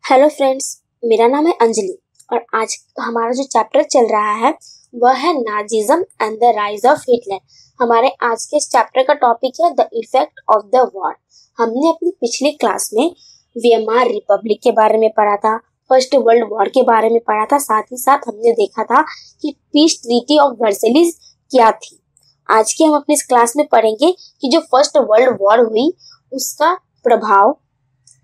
Hello friends, मेरा नाम है अंजलि और आज हमारा जो चैप्टर चल रहा है वह है Nazism and the rise of Hitler. हमारे आज के इस चैप्टर का टॉपिक है the effect of the war. हमने अपनी पिछली क्लास में वीएमआर रिपब्लिक के बारे में पढ़ा था, फर्स्ट वर्ल्ड वॉर के बारे में पढ़ा था, साथ ही साथ हमने देखा था कि पीस ट्रीटी ऑफ वर्सेलिस क्या थी। आज के हम अपनी इस क्लास में पढ़ेंगे कि जो फर्स्ट वर्ल्ड वॉर हुई उसका प्रभाव,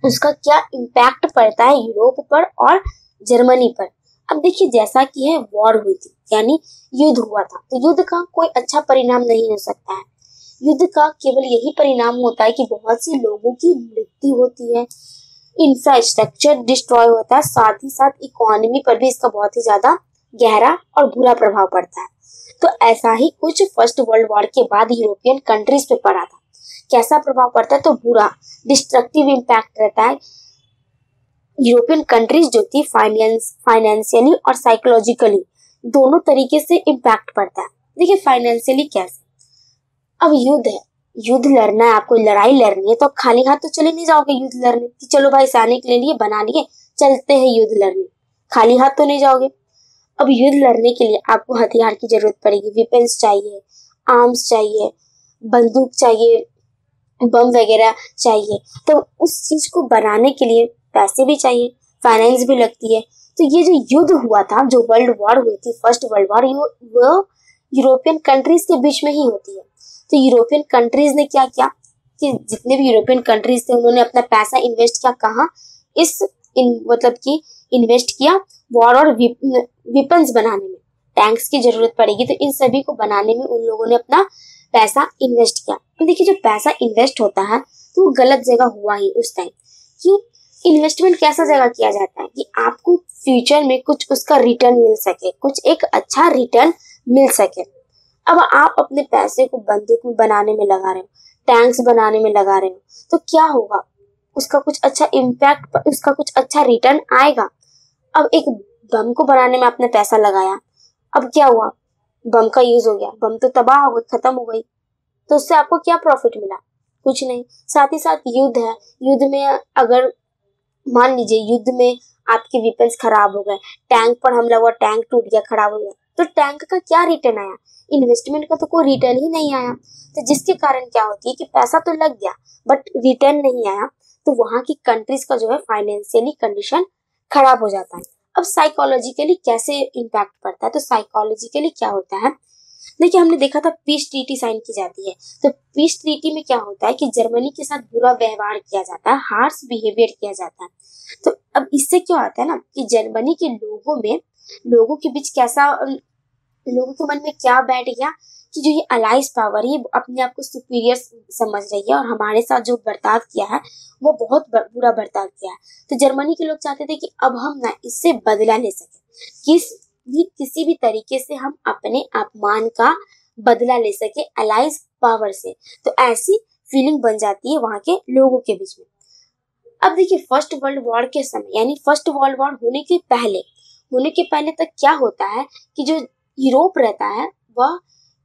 उसका क्या इम्पैक्ट पड़ता है यूरोप पर और जर्मनी पर। अब देखिए, जैसा कि है वॉर हुई थी यानी युद्ध हुआ था, तो युद्ध का कोई अच्छा परिणाम नहीं हो सकता है। युद्ध का केवल यही परिणाम होता है कि बहुत से लोगों की मृत्यु होती है, इंफ्रास्ट्रक्चर डिस्ट्रॉय होता है, साथ ही साथ इकोनॉमी पर भी इसका बहुत ही ज्यादा गहरा और बुरा प्रभाव पड़ता है। तो ऐसा ही कुछ फर्स्ट वर्ल्ड वॉर के बाद यूरोपियन कंट्रीज पे पड़ा था। कैसा प्रभाव पड़ता है? तो बुरा, डिस्ट्रक्टिव इम्पैक्ट रहता है। यूरोपियन कंट्रीज जो थी फाइनेंशियली और साइकोलॉजिकली दोनों तरीके से इम्पैक्ट पड़ता है। देखिए फाइनेंशियली कैसे, अब युद्ध है, युद्ध लड़ना है, आपको लड़ाई लड़नी है तो खाली हाथ तो चले नहीं जाओगे युद्ध लड़ने कि चलो भाई सैनिक ले लिए, बना लिए, चलते हैं युद्ध लड़ने, खाली हाथ तो नहीं जाओगे। अब युद्ध लड़ने के लिए आपको हथियार की जरूरत पड़ेगी, वेपन्स चाहिए, आर्म्स चाहिए, बंदूक चाहिए, बम वगैरह चाहिए। तो उस चीज को बनाने के लिए पैसे भी चाहिए, फाइनेंस भी लगती है। तो ये जो युद्ध हुआ था, जो वर्ल्ड वॉर हुई थी, फर्स्ट वर्ल्ड वॉर, वो यूरोपियन कंट्रीज के बीच में ही होती है। तो यूरोपियन कंट्रीज ने क्या किया कि जितने भी यूरोपियन कंट्रीज थे उन्होंने अपना पैसा इन्वेस्ट किया, कहाँ? मतलब कि इन्वेस्ट किया वॉर और वेपन्स बनाने में। टैंक्स की जरूरत पड़ेगी तो इन सभी को बनाने में उन लोगों ने अपना पैसा इन्वेस्ट किया। तो देखिए, जो पैसा इन्वेस्ट होता है तो वो गलत जगह हुआ ही उस टाइम। क्यों? इन्वेस्टमेंट कैसा जगह किया जाता है कि आपको फ्यूचर में कुछ उसका रिटर्न मिल सके, कुछ एक अच्छा रिटर्न मिल सके। अब आप अपने पैसे को बंदूक बनाने में लगा रहे हो, टैंक्स बनाने में लगा रहे हो, तो क्या होगा? उसका कुछ अच्छा इम्पैक्ट, उसका कुछ अच्छा रिटर्न आएगा। अब एक बम को बनाने में आपने पैसा लगाया, अब क्या हुआ? बम का यूज हो गया, बम तो तबाह हो गई, खत्म हो गई, तो उससे आपको क्या प्रॉफिट मिला? कुछ नहीं। साथ ही साथ युद्ध है, युद्ध में अगर मान लीजिए युद्ध में आपके वेपन्स खराब हो गए, टैंक पर हमला हुआ, टैंक टूट गया, खराब हो गया, तो टैंक का क्या रिटर्न आया? इन्वेस्टमेंट का तो कोई रिटर्न ही नहीं आया। तो जिसके कारण क्या होती है कि पैसा तो लग गया बट रिटर्न नहीं आया, तो वहां की कंट्रीज का जो है फाइनेंशियली कंडीशन खराब हो जाता है। अब साइकोलॉजिकली कैसे इम्पैक्ट पड़ता है? तो साइकोलॉजिकली क्या होता है, देखिए हमने देखा था पीस ट्रीटी साइन की जाती है। तो पीस ट्रीटी में क्या होता है कि जर्मनी के साथ बुरा व्यवहार किया जाता है, हार्श बिहेवियर किया जाता है। तो अब इससे क्या होता है ना कि जर्मनी के लोगों के बीच कैसा, लोगों के मन में क्या बैठ गया कि जो ये अलाइज पावर है अपने आप को सुपीरियर समझ रही है और हमारे साथ जो बर्ताव किया है वो बहुत बुरा बर्ताव किया है। तो जर्मनी के लोग चाहते थे कि अब हम ना इससे बदला ले सके, किसी भी तरीके से हम अपने अपमान का बदला ले सके अलाइज पावर से। तो ऐसी फीलिंग बन जाती है वहां के लोगों के बीच में। अब देखिए, फर्स्ट वर्ल्ड वॉर के समय यानी फर्स्ट वर्ल्ड वॉर होने के पहले तक क्या होता है कि जो यूरोप रहता है वह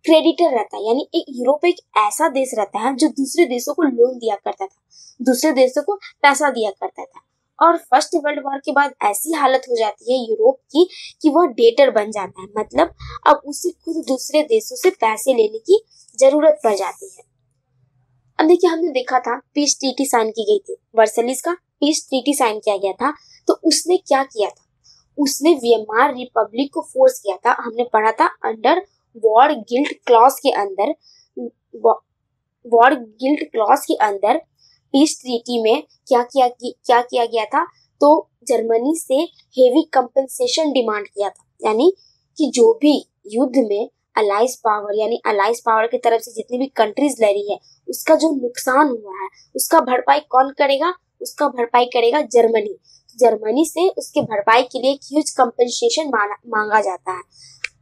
क्रेडिटर रहता है, यानी यूरोप एक ऐसा देश रहता है जो दूसरे देशों को लोन दिया करता था, दूसरे देशों को पैसा दिया करता था। और फर्स्ट वर्ल्ड वॉर के बाद ऐसी हालत हो जाती है यूरोप की कि वह डेटर बन जाता है, मतलब अब उसे खुद दूसरे देशों से पैसे लेने की जरूरत पड़ जाती है। अब देखिए, हमने देखा था पीस ट्रीटी साइन की गई थी, वर्सेलिस का पीस ट्रीटी साइन किया गया था। तो उसने क्या किया था? उसने वीएमआर रिपब्लिक को फोर्स किया था, हमने पढ़ा था अंडर वॉर गिल्ट क्लॉज के अंदर, वॉर गिल्ट क्लॉज के अंदर पीस ट्रीटी में क्या किया गया था? तो जर्मनी से हेवी कंपनसेशन डिमांड किया था, यानी कि जो भी युद्ध में अलाइज पावर यानी अलाइज पावर की तरफ से जितनी भी कंट्रीज लड़ी है उसका जो नुकसान हुआ है उसका भरपाई कौन करेगा? उसका भरपाई करेगा जर्मनी। जर्मनी से उसके भरपाई के लिए ह्यूज कंपनसेशन मांगा जाता है।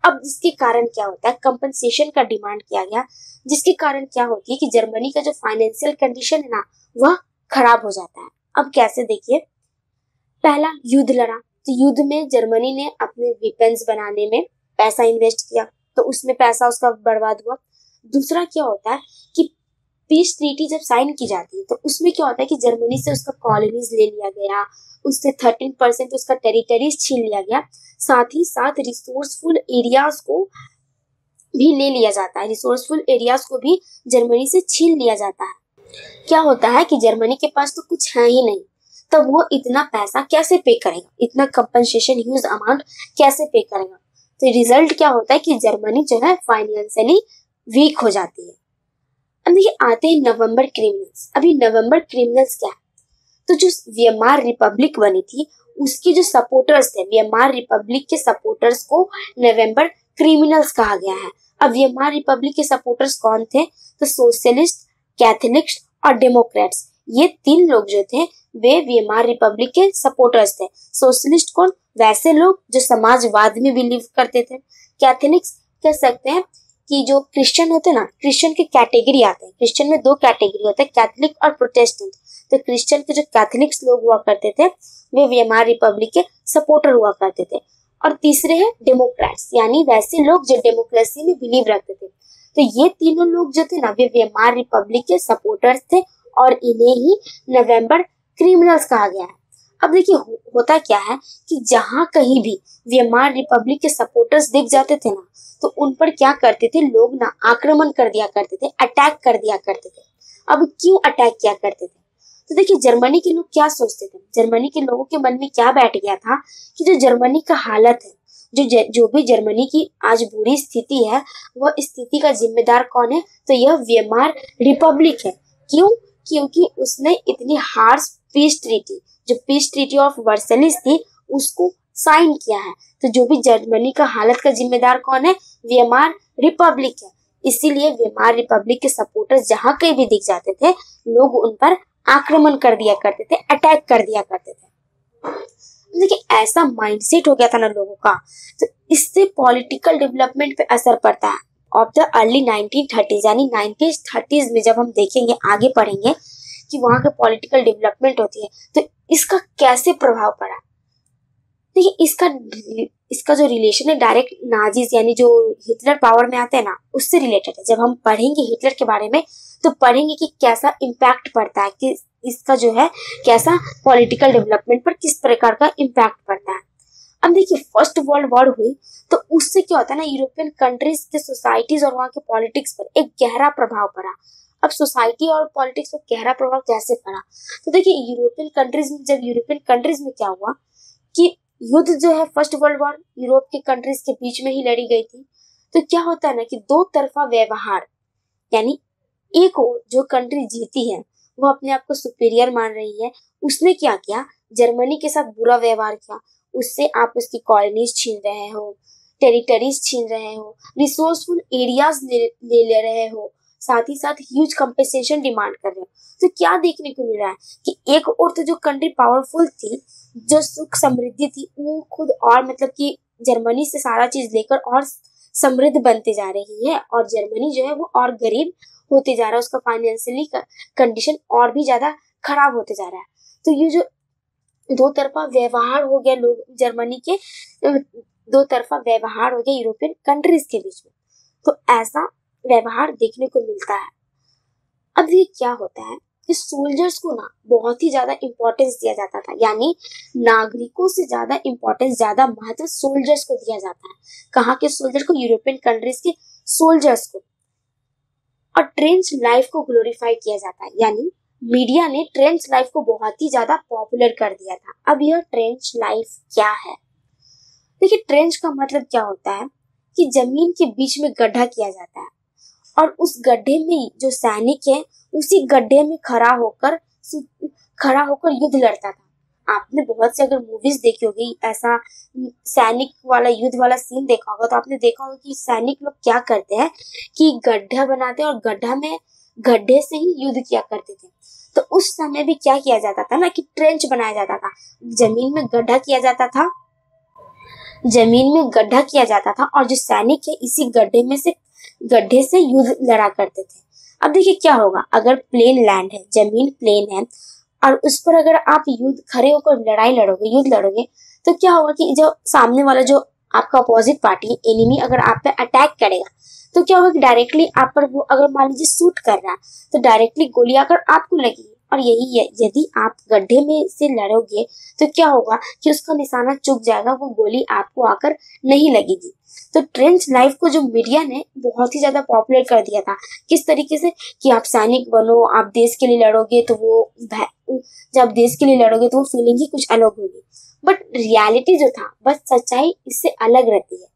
अब जिसके कारण क्या होता है, कंपनसेशन का डिमांड किया गया, जिसके कारण क्या होती है कि जर्मनी का जो फाइनेंशियल कंडीशन है ना वह खराब हो जाता है। अब कैसे? देखिए, पहला युद्ध लड़ा, तो युद्ध में जर्मनी ने अपने वेपन्स बनाने में पैसा इन्वेस्ट किया, तो उसमें पैसा उसका बर्बाद हुआ। दूसरा क्या होता है कि पीस ट्रीटी जब साइन की जाती है तो उसमें क्या होता है कि जर्मनी से उसका कॉलोनीज ले लिया गया, उससे 13% उसका टेरिटरीज छीन लिया गया, साथ ही साथ रिसोर्सफुल एरियाज को भी ले लिया जाता है, रिसोर्सफुल एरियाज को भी जर्मनी से छीन लिया जाता है। क्या होता है कि जर्मनी के पास तो कुछ है ही नहीं, तब वो इतना पैसा कैसे पे करेगा, इतना कंपनसेशन ह्यूज अमाउंट कैसे पे करेगा। तो रिजल्ट क्या होता है कि जर्मनी जो है फाइनेंशियली वीक हो जाती है। अब देखिए आते हैं नवंबर क्रिमिनल्स। अभी नवंबर क्रिमिनल्स क्या है, तो जो वियमार रिपब्लिक बनी थी उसके जो सपोर्टर्स थे, वियमार रिपब्लिक के सपोर्टर्स को नवंबर क्रिमिनल्स कहा गया है। अब वियमार रिपब्लिक के सपोर्टर्स कौन थे, तो सोशलिस्ट, कैथोलिक्स और डेमोक्रेट्स, ये 3 लोग जो थे वे वियमार रिपब्लिक के सपोर्टर्स थे। सोशलिस्ट कौन, वैसे लोग जो समाजवाद में बिलीव करते थे। कैथोलिक्स कह सकते हैं कि जो क्रिश्चियन होते हैं ना, क्रिश्चियन के कैटेगरी आते हैं, क्रिश्चियन में 2 कैटेगरी होते हैं, कैथोलिक और प्रोटेस्टेंट। तो क्रिश्चियन के जो कैथोलिक्स लोग हुआ करते थे वे वियमार रिपब्लिक के सपोर्टर हुआ करते थे। और तीसरे हैं डेमोक्रेट्स, यानी वैसे लोग जो डेमोक्रेसी में बिलीव रखते थे। तो ये तीनों लोग जो थे ना वे वियमार रिपब्लिक के सपोर्टर्स थे और इन्हें ही नवंबर क्रिमिनल्स कहा गया है। अब देखिए होता क्या है कि जहां कहीं भी वियमार रिपब्लिक के सपोर्टर्स दिख जाते थे ना, तो उन पर क्या करते थे लोग ना, आक्रमण कर दिया करते थे, अटैक कर दिया करते थे। अब क्यों अटैक किया करते थे, तो देखिए जर्मनी के लोग क्या सोचते थे, जर्मनी के लोगों के मन में क्या बैठ गया था कि जो जर्मनी का हालत है, जो भी जर्मनी की आज बुरी स्थिति है, वह स्थिति का जिम्मेदार कौन है, तो यह वियमार रिपब्लिक है। क्यों, क्योंकि उसने इतनी हार्श पीस ट्रीटी, जो पीस ट्रीटी ऑफ वर्सलिस थी, उसको साइन किया है। तो जो भी जर्मनी का हालत का जिम्मेदार कौन है, वियमार रिपब्लिक है। इसीलिए वियमार रिपब्लिक के सपोर्टर्स जहां कहीं भी दिख जाते थे लोग उन पर आक्रमण कर दिया करते थे, अटैक कर दिया करते थे। देखिए ऐसा माइंडसेट हो गया था ना लोगों का, तो इससे पॉलिटिकल डेवलपमेंट पे असर पड़ता है। ऑफ द अर्ली 1930s, यानी 1930s में जब हम देखेंगे, आगे पढ़ेंगे कि वहां के पॉलिटिकल डेवलपमेंट होती है, तो इसका कैसे प्रभाव पड़ा। देखिए इसका जो रिलेशन है डायरेक्ट नाजीज, यानी जो हिटलर पावर में आते हैं ना, उससे रिलेटेड है। जब हम पढ़ेंगे हिटलर के बारे में तो पढ़ेंगे कि कैसा इम्पैक्ट पड़ता है, कि इसका जो है कैसा पॉलिटिकल डेवलपमेंट पर किस प्रकार का इम्पैक्ट पड़ता है। अब देखिए फर्स्ट वर्ल्ड वॉर हुई तो उससे क्या होता है ना, यूरोपियन कंट्रीज के सोसाइटीज और वहाँ के पॉलिटिक्स पर एक गहरा प्रभाव पड़ा। अब सोसाइटी और पॉलिटिक्स पर गहरा प्रभाव कैसे पड़ा, तो देखिए यूरोपियन कंट्रीज में क्या हुआ कि युद्ध जो है फर्स्ट वर्ल्ड वॉर यूरोप के कंट्रीज के बीच में ही लड़ी गई थी। तो क्या होता है ना कि 2 तरफा व्यवहार, यानी एक और जो कंट्री जीती है वो अपने आप को सुपीरियर मान रही है, उसने क्या किया, जर्मनी के साथ बुरा व्यवहार किया। उससे आप उसकी कॉलोनीज छीन रहे हो, टेरिटरीज छीन रहे हो, रिसोर्सफुल एरियाज ले रहे हो, साथ ही साथ ह्यूज कंपेंसेशन डिमांड कर रहे हो। तो क्या देखने को मिल रहा है कि एक और तो जो कंट्री पावरफुल थी, जो सुख समृद्धि थी, वो खुद और मतलब कि जर्मनी से सारा चीज लेकर और समृद्ध बनते जा रही है, और जर्मनी जो है वो और गरीब होते जा रहा है, उसका फाइनेंशियली कंडीशन और भी ज्यादा खराब होते जा रहा है। तो ये जो 2 तरफा व्यवहार हो गया लोग जर्मनी के, 2 तरफा व्यवहार हो गया यूरोपियन कंट्रीज के बीच में, तो ऐसा व्यवहार देखने को मिलता है। अब ये क्या होता है कि सोल्जर्स को ना बहुत ही ज्यादा इंपॉर्टेंस दिया जाता था, यानी नागरिकों से ज्यादा इंपॉर्टेंस, ज्यादा महत्व सोल्जर्स को दिया जाता है। कहाँ के सोल्जर को, यूरोपियन कंट्रीज के सोल्जर्स को। और ट्रेंच लाइफ को ग्लोरीफाई किया जाता है, यानी मीडिया ने ट्रेंच लाइफ को बहुत ही ज्यादा पॉपुलर कर दिया था। अब यह ट्रेंच लाइफ क्या है, देखिए ट्रेंच का मतलब क्या होता है कि जमीन के बीच में गड्ढा किया जाता है और उस गड्ढे में जो सैनिक है उसी गड्ढे में खड़ा होकर युद्ध लड़ता था। आपने बहुत से अगर मूवीज देखी होगी, ऐसा सैनिक वाला युद्ध वाला सीन देखा होगा, तो आपने देखा होगा कि सैनिक लोग क्या करते हैं कि गड्ढा बनाते हैं और गड्ढे से ही युद्ध किया करते थे। तो उस समय भी क्या किया जाता था ना कि ट्रेंच बनाया जाता था, जमीन में गड्ढा किया जाता था और जो सैनिक है इसी गड्ढे से युद्ध लड़ा करते थे। अब देखिए क्या होगा, अगर प्लेन लैंड है, जमीन प्लेन है और उस पर अगर आप खड़े होकर युद्ध लड़ोगे, तो क्या होगा कि जो सामने वाला जो आपका अपोजिट पार्टी एनिमी अगर आप पे अटैक करेगा, तो क्या होगा कि डायरेक्टली आप पर वो अगर मान लीजिए शूट कर रहा है तो डायरेक्टली गोली आकर आपको लगेगी। और यही है, यदि आप गड्ढे में से लड़ोगे तो क्या होगा कि उसका निशाना चूक जाएगा, वो गोली आपको आकर नहीं लगेगी। तो ट्रेंच लाइफ को जो मीडिया ने बहुत ही ज्यादा पॉपुलर कर दिया था, किस तरीके से कि आप सैनिक बनो, आप देश के लिए लड़ोगे तो वो जब आप देश के लिए लड़ोगे तो वो फीलिंग ही कुछ अलग होगी। बट रियलिटी जो था, बस सच्चाई इससे अलग रहती है।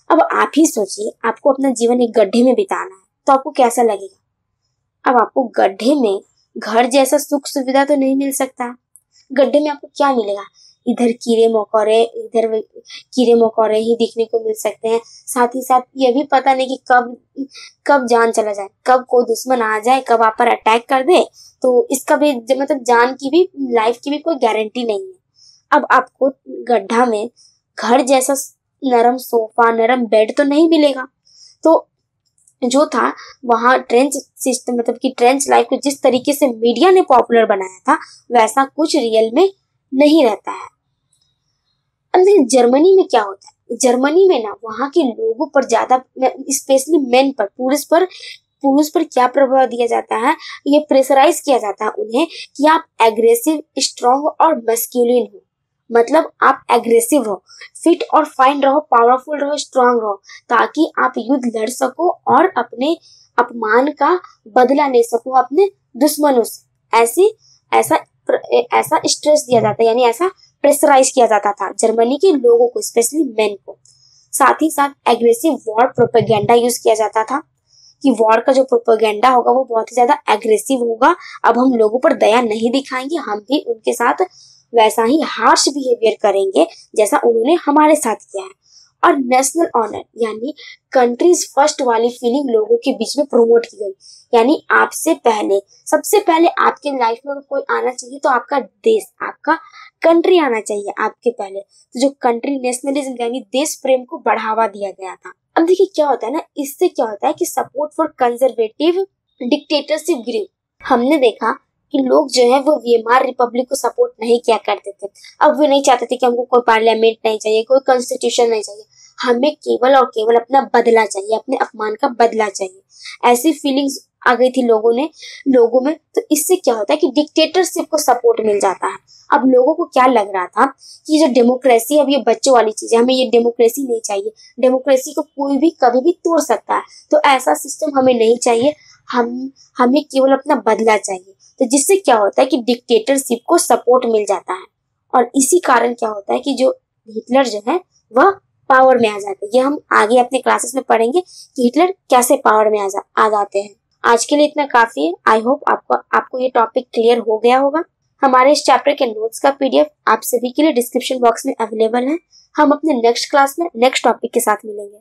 अब आप ही सोचिए, आपको अपना जीवन एक गड्ढे में बिताना है तो आपको कैसा लगेगा। अब आपको गड्ढे में घर जैसा सुख सुविधा तो नहीं मिल सकता। गड्ढे में आपको क्या मिलेगा, इधर कीड़े मकोड़े ही दिखने को मिल सकते हैं। साथ ही साथ ये भी पता नहीं कि कब जान चला जाए, कब कोई दुश्मन आ जाए, कब आप पर अटैक कर दे। तो इसका भी मतलब जान की भी, लाइफ की भी कोई गारंटी नहीं है। अब आपको गड्ढा में घर जैसा नरम सोफा, नरम बेड तो नहीं मिलेगा। तो जो था वहाँ ट्रेंच सिस्टम, मतलब कि ट्रेंच लाइफ को जिस तरीके से मीडिया ने पॉपुलर बनाया था वैसा कुछ रियल में नहीं रहता है। अब जर्मनी में क्या होता है, जर्मनी में ना वहाँ के लोगों पर ज्यादा, स्पेशली मेन पर, पुरुष पर क्या प्रभाव दिया जाता है, ये प्रेशराइज किया जाता है उन्हें कि आप एग्रेसिव, स्ट्रांग और मस्कुलिन हो। मतलब आप एग्रेसिव रहो, फिट और फाइन रहो, पावरफुल रहो, स्ट्रांग रहो, ताकि आप युद्ध लड़ सको और अपने अपमान का बदला ले सको अपने दुश्मनों से। ऐसा स्ट्रेस दिया जाता है, यानी ऐसा प्रेशराइज किया जाता था जर्मनी के लोगों को, स्पेशली मेन को। साथ ही साथ एग्रेसिव वॉर प्रोपेगेंडा यूज किया जाता था कि वॉर का जो प्रोपेगेंडा होगा वो बहुत ही ज्यादा एग्रेसिव होगा। अब हम लोगों पर दया नहीं दिखाएंगे, हम भी उनके साथ वैसा ही हार्श बिहेवियर करेंगे जैसा उन्होंने हमारे साथ किया है। और नेशनल ऑनर यानी कंट्रीज फर्स्ट वाली फीलिंग लोगों के बीच में प्रोमोट की गई। यानी आपसे पहले, सबसे पहले आपके लाइफ में कोई आना चाहिए तो आपका देश, आपका कंट्री आना चाहिए आपके पहले। तो जो कंट्री नेशनलिज्म यानी देश प्रेम को बढ़ावा दिया गया था। अब देखिए क्या होता है ना, इससे क्या होता है कि सपोर्ट फॉर कंजर्वेटिव डिक्टेटरशिप ग्रू। हमने देखा कि लोग जो है वो वीएमआर रिपब्लिक को सपोर्ट नहीं किया करते थे। अब वो नहीं चाहते थे कि हमको कोई पार्लियामेंट नहीं चाहिए, कोई कॉन्स्टिट्यूशन नहीं चाहिए, हमें केवल और केवल अपना बदला चाहिए, अपने अपमान का बदला चाहिए। ऐसी फीलिंग्स आ गई थी लोगों में। तो इससे क्या होता है कि डिक्टेटरशिप को सपोर्ट मिल जाता है। अब लोगों को क्या लग रहा था कि जो डेमोक्रेसी, अब ये बच्चों वाली चीज है, हमें ये डेमोक्रेसी नहीं चाहिए, डेमोक्रेसी को कोई भी कभी भी तोड़ सकता है, तो ऐसा सिस्टम हमें नहीं चाहिए, हमें केवल अपना बदला चाहिए। तो जिससे क्या होता है कि डिक्टेटरशिप को सपोर्ट मिल जाता है। और इसी कारण क्या होता है कि जो हिटलर जो है वह पावर में आ जाते हैं। ये हम आगे अपने क्लासेस में पढ़ेंगे कि हिटलर कैसे पावर में आ जाते हैं। आज के लिए इतना काफी है। आई होप आपको ये टॉपिक क्लियर हो गया होगा। हमारे इस चैप्टर के नोट्स का पीडीएफ आप सभी के लिए डिस्क्रिप्शन बॉक्स में अवेलेबल है। हम अपने नेक्स्ट क्लास में नेक्स्ट टॉपिक के साथ मिलेंगे।